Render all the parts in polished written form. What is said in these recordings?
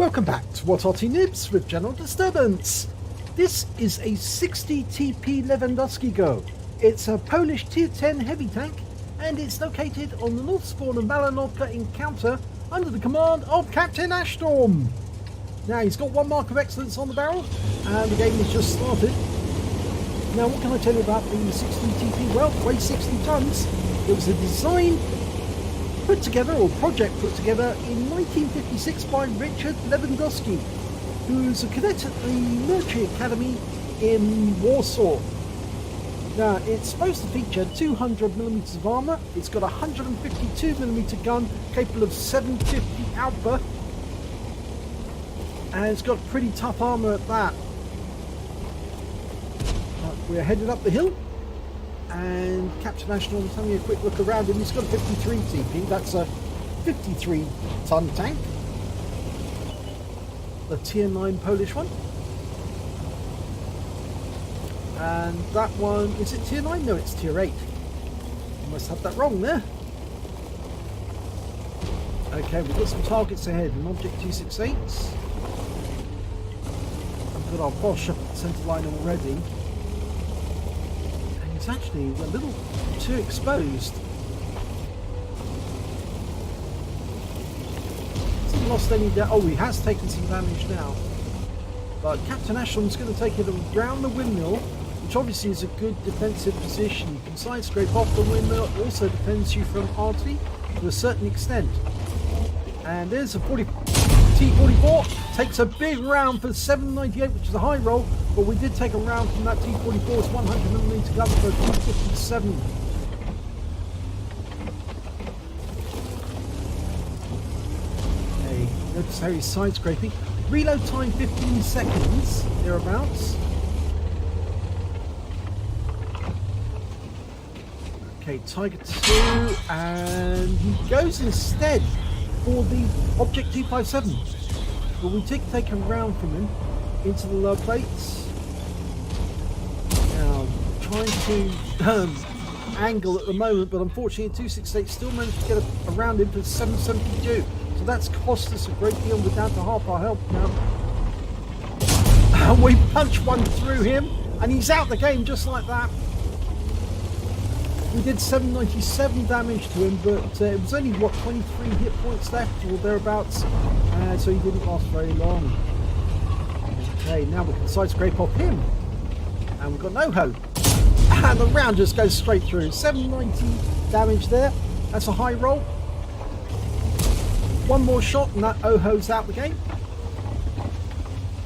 Welcome back to What Hotty Nibs with General Disturbance. This is a 60 TP Lewandowskiego. It's a Polish Tier 10 heavy tank and it's located on the North Spawn of Malinovka encounter under the command of Captain Ashstorm. Now he's got one mark of excellence on the barrel and the game has just started. Now what can I tell you about the 60 TP? Well, it weighs 60 tons. It was a design put together, or project put together in 1956 by Richard Lewandowski, who's a cadet at the Military Academy in Warsaw. Now it's supposed to feature 200mm of armour, it's got a 152mm gun capable of 750 output, and it's got pretty tough armour at that. We're headed up the hill and Captain Ashstorm's having a quick look around him. He's got a 53 TP, that's a 53 ton tank. The tier 9 Polish one. And that one, is it tier 9? No, it's tier 8. I must have that wrong there. Okay, we've got some targets ahead. An Object 268. I've got our Bosch up at the centre line already. It's actually a little too exposed. Hasn't lost any damage. Oh, he has taken some damage now. But Captain Ashstorm's going to take it around the windmill, which obviously is a good defensive position. You can side scrape off the windmill. It also defends you from artillery to a certain extent. And there's a T44. Takes a big round for 798, which is a high roll. But we did take a round from that T44's 100mm gun for a T57. Okay, notice how he's side scraping. Reload time 15 seconds, thereabouts. Okay, Tiger 2, and he goes instead for the Object 257. But we did take a round from him into the low plates. Now, trying to angle at the moment, but unfortunately 268 still managed to get around him for 772. So that's cost us a great deal. We're down to half our health now. And we punch one through him, and he's out the game just like that. We did 797 damage to him, but it was only, what, 23 hit points left or thereabouts, so he didn't last very long. Okay, now we can side scrape off him, and we've got no hope. And the round just goes straight through. 790 damage there. That's a high roll. One more shot, and that Oho's out the game.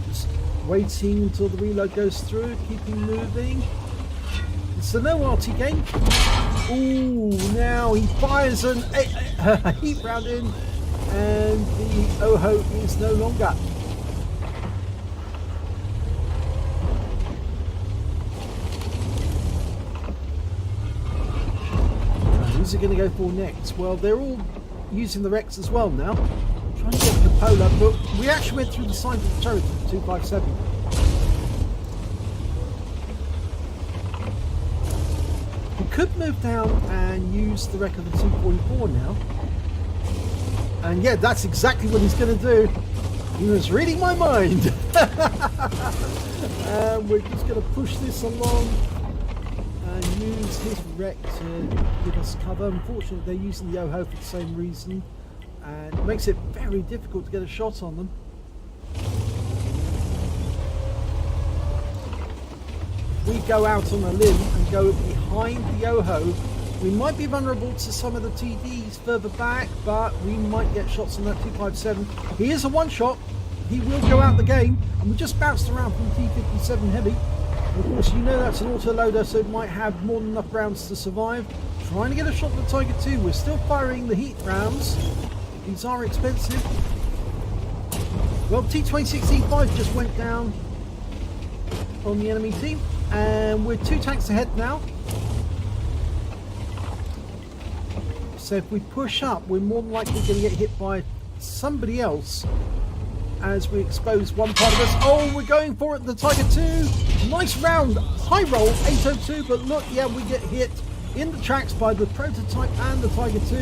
Just waiting until the reload goes through, keeping moving. It's a no RT game. Ooh, now he fires a heat round in, and the Oho is no longer. Who's he going to go for next? Well, they're all using the Rex as well now. Trying to get Capola, but we actually went through the side of the turret of the 257. We could move down and use the wreck of the 244 now. And yeah, that's exactly what he's going to do. He was reading my mind. And we're just going to push this along and use his wreck to give us cover. Unfortunately, they're using the Oho for the same reason, and it makes it very difficult to get a shot on them. We go out on a limb and go behind the Oho. We might be vulnerable to some of the TDs further back, but we might get shots on that 257. He is a one shot. He will go out the game, and we just bounced around from the T57 heavy. And of course, you know that's an auto-loader, so it might have more than enough rounds to survive. Trying to get a shot at the Tiger 2. We're still firing the heat rounds. These are expensive. Well, T-26E5 just went down on the enemy team, and we're 2 tanks ahead now. So if we push up, we're more than likely going to get hit by somebody else as we expose one part of us. Oh, we're going for it, the Tiger 2. Nice round, high roll, 802, but look, yeah, we get hit in the tracks by the prototype and the Tiger 2.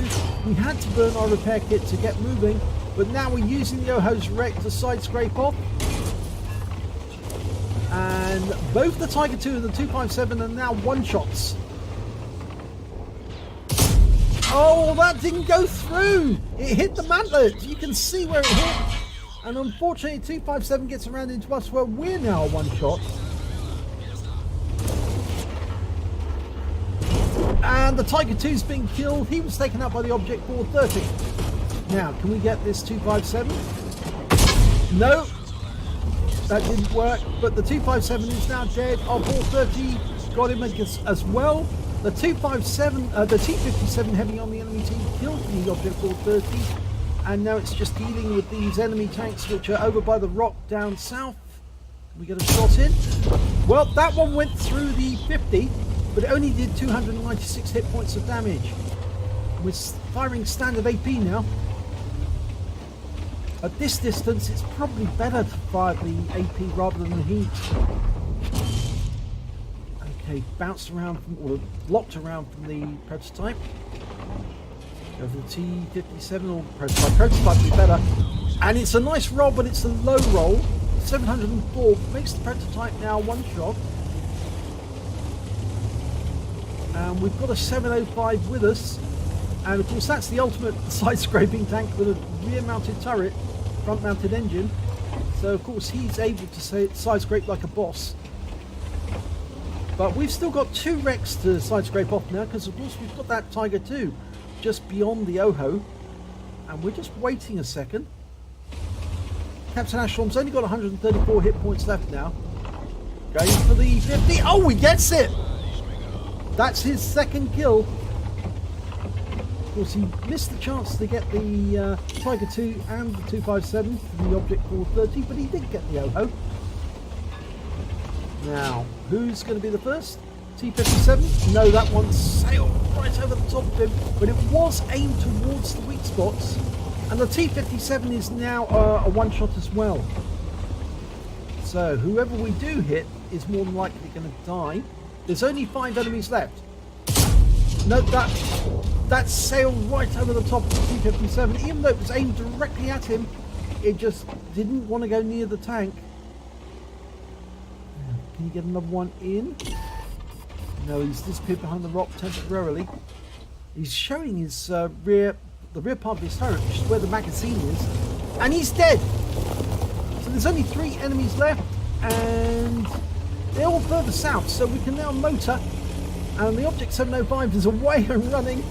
We had to burn our repair kit to get moving, but now we're using the Oho's wreck to side scrape off. And both the Tiger II and the 257 are now one-shots. Oh, that didn't go through! It hit the mantlet! You can see where it hit. And unfortunately, 257 gets around into us where we're now one-shot. And the Tiger II's been killed. He was taken out by the Object 430. Now, can we get this 257? No, that didn't work. But the 257 is now dead. Our 430 got him as well. The 257, the T57 heavy on the enemy team killed the Object 430. And now it's just dealing with these enemy tanks which are over by the rock down south. Can we get a shot in? Well, that one went through the 50. But it only did 296 hit points of damage. We're firing standard AP now. At this distance, it's probably better to fire the AP rather than the heat. Okay, bounced around from, or locked around from the prototype. Go for the T57 or prototype. Prototype would be better. And it's a nice roll, but it's a low roll. 704 makes the prototype now one shot. And we've got a 705 with us, and of course that's the ultimate side scraping tank with a rear mounted turret, front mounted engine, so of course he's able to side scrape like a boss. But we've still got two wrecks to side scrape off now, because of course we've got that Tiger II just beyond the Oho, and we're just waiting a second. Captain Ashtorm's only got 134 hit points left now, going for the 50. Oh, he gets it! That's his second kill. Of course, he missed the chance to get the Tiger II and the 257 from the Object 430, but he did get the Oho. Now, who's going to be the first? T57? No, that one sailed right over the top of him, but it was aimed towards the weak spots. And the T57 is now a one-shot as well. So, whoever we do hit is more than likely going to die. There's only 5 enemies left. Note that sailed right over the top of the T57. Even though it was aimed directly at him, it just didn't want to go near the tank. Can you get another one in? No, he's disappeared behind the rock temporarily. He's showing his the rear part of his turret, which is where the magazine is, and he's dead. So there's only 3 enemies left, and they're all further south, so we can now motor, and the Object 705 is away and running.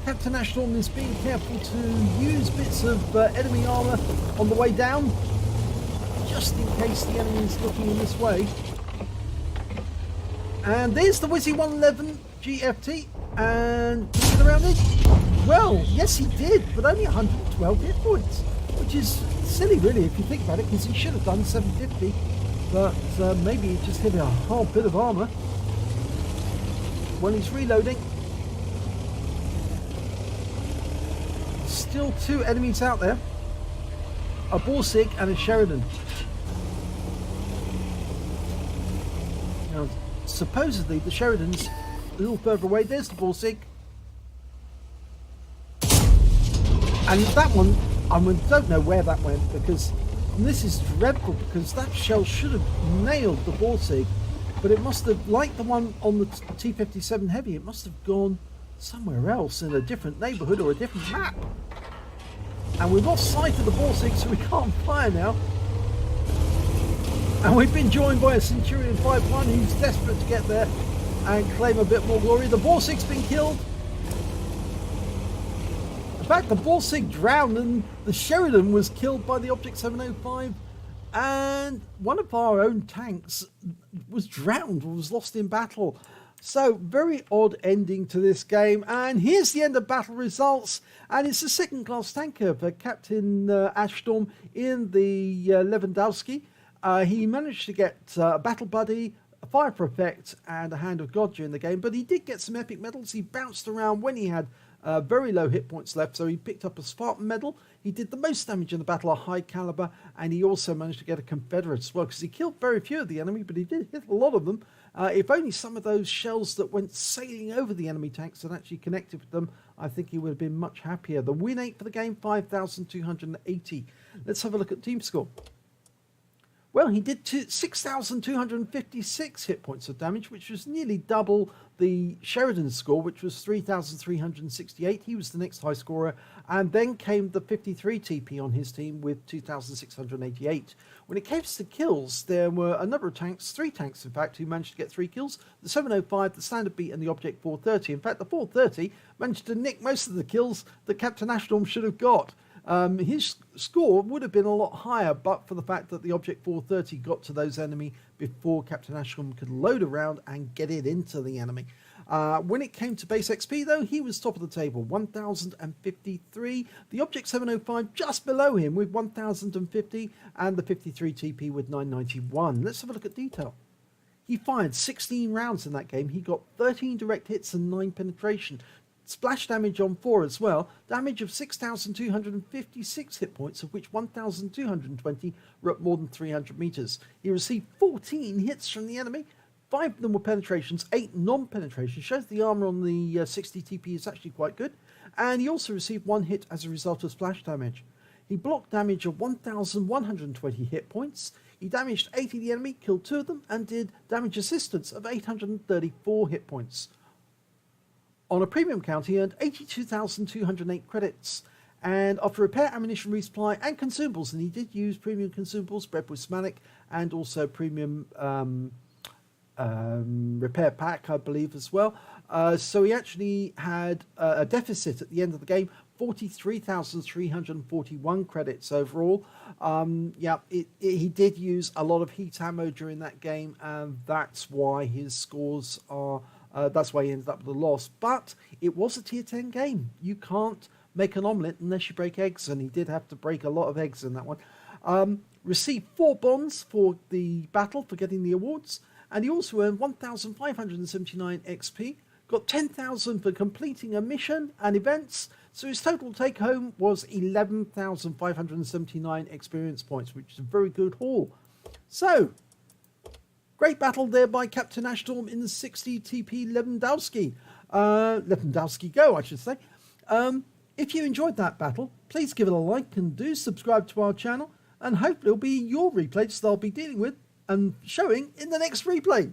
Captain Ashtorm is being careful to use bits of enemy armour on the way down, just in case the enemy is looking in this way. And there's the Wizzy 111 GFT, and did he get around it? Well, yes he did, but only 112 hit points, which is silly really if you think about it, because he should have done 750. But maybe he just hit a whole bit of armour when he's reloading. Still 2 enemies out there. A Borsig and a Sheridan. Now, supposedly the Sheridan's a little further away. There's the Borsig. And that one, I don't know where that went, because and this is dreadful, because that shell should have nailed the Borsig, but it must have, like the one on the T57 Heavy, it must have gone somewhere else in a different neighbourhood or a different map. And we've lost sight of the Borsig, so we can't fire now. And we've been joined by a Centurion 5-1 who's desperate to get there and claim a bit more glory. The Borsig's been killed. In fact, the Borsig drowned and the Sheridan was killed by the Object 705, and one of our own tanks was drowned or was lost in battle. So, very odd ending to this game, and here's the end of battle results, and it's a second class tanker for Captain Ashtorm in the Lewandowski. He managed to get a battle buddy, a fire for effect, and a hand of God during the game, but he did get some epic medals. He bounced around when he had very low hit points left, so he picked up a Spartan medal. He did the most damage in the battle, a high caliber, and he also managed to get a Confederate as well, because he killed very few of the enemy, but he did hit a lot of them. If only some of those shells that went sailing over the enemy tanks had actually connected with them, I think he would have been much happier. The win 8 for the game, 5,280. Let's have a look at team score. Well, he did 6,256 hit points of damage, which was nearly double the Sheridan score, which was 3,368. He was the next high scorer. And then came the 53 TP on his team with 2,688. When it came to kills, there were a number of tanks, 3 tanks in fact, who managed to get 3 kills. The 705, the Standard Beat and the Object 430. In fact, the 430 managed to nick most of the kills that Captain Ashtorm should have got. His score would have been a lot higher, but for the fact that the Object 430 got to those enemy before Captain Ashtorm could load around and get it into the enemy. When it came to base XP, though, he was top of the table, 1,053. The Object 705 just below him with 1,050, and the 53 TP with 991. Let's have a look at detail. He fired 16 rounds in that game. He got 13 direct hits and 9 penetration. Splash damage on 4 as well. Damage of 6,256 hit points, of which 1,220 were at more than 300 meters. He received 14 hits from the enemy. 5 of them were penetrations, 8 non-penetrations. Shows the armor on the 60 TP is actually quite good. And he also received 1 hit as a result of splash damage. He blocked damage of 1,120 hit points. He damaged 80 of the enemy, killed 2 of them, and did damage assistance of 834 hit points. On a premium count, he earned 82,208 credits. And after repair, ammunition resupply, and consumables, and he did use premium consumables, Bread with Smanic, and also premium repair pack, I believe, as well. So he actually had a deficit at the end of the game, 43,341 credits overall. He did use a lot of heat ammo during that game, and that's why his scores are... that's why he ended up with a loss. But it was a tier 10 game. You can't make an omelette unless you break eggs, and he did have to break a lot of eggs in that one. Received 4 bonds for the battle for getting the awards, and he also earned 1,579 XP, got 10,000 for completing a mission and events, so his total take home was 11,579 experience points, which is a very good haul. So, great battle there by Captain Ashtorm in the 60 TP Lewandowski. Lewandowski Go, I should say. If you enjoyed that battle, please give it a like and do subscribe to our channel, and hopefully it'll be your replays that I'll be dealing with and showing in the next replay.